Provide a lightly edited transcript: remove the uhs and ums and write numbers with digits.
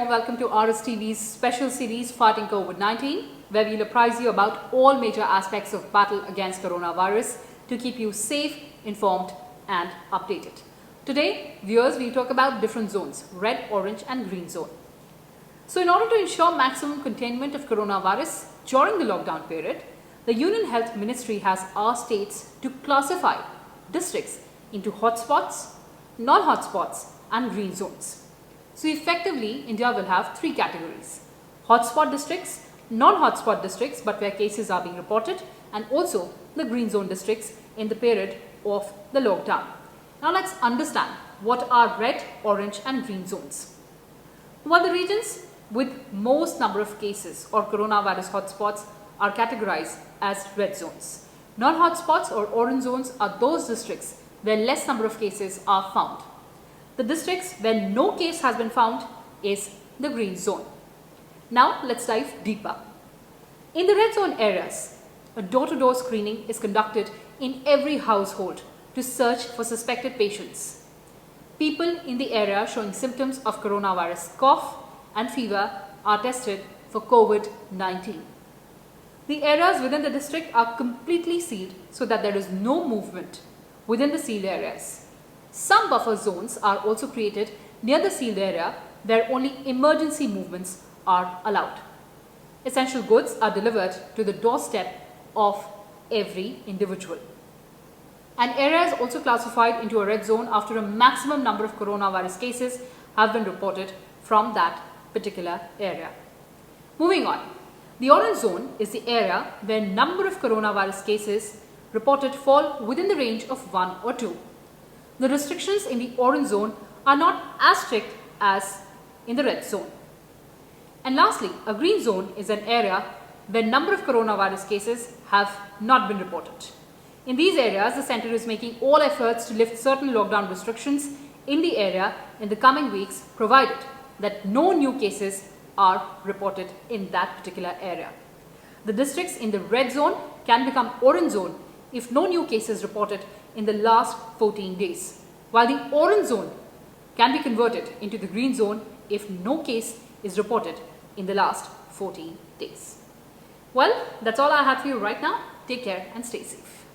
warm welcome to RSTV's special series Fighting COVID-19, where we'll apprise you about all major aspects of battle against coronavirus to keep you safe, informed and updated. Today, viewers, we'll talk about different zones, red, orange and green zone. So in order to ensure maximum containment of coronavirus during the lockdown period, the Union Health Ministry has asked states to classify districts into hotspots, non-hotspots and green zones. So effectively, India will have three categories: hotspot districts, non-hotspot districts but where cases are being reported, and also the green zone districts in the period of the lockdown. Now let's understand what are red, orange and green zones. Well, the regions with most number of cases or coronavirus hotspots are categorized as red zones. Non-hotspots or orange zones are those districts where less number of cases are found. The districts where no case has been found is the green zone. Now let's dive deeper. In the red zone areas, a door-to-door screening is conducted in every household to search for suspected patients. People in the area showing symptoms of coronavirus cough and fever are tested for COVID-19. The areas within the district are completely sealed so that there is no movement within the sealed areas. Some buffer zones are also created near the sealed area where only emergency movements are allowed. Essential goods are delivered to the doorstep of every individual. An area is also classified into a red zone after a maximum number of coronavirus cases have been reported from that particular area. Moving on, the orange zone is the area where number of coronavirus cases reported fall within the range of 1 or 2. The restrictions in the orange zone are not as strict as in the red zone. And lastly, a green zone is an area where number of coronavirus cases have not been reported. In these areas, the centre is making all efforts to lift certain lockdown restrictions in the area in the coming weeks, provided that no new cases are reported in that particular area. The districts in the red zone can become orange zone if no new cases reported in the last 14 days, while the orange zone can be converted into the green zone if no case is reported in the last 14 days. Well, that's all I have for you right now. Take care and stay safe.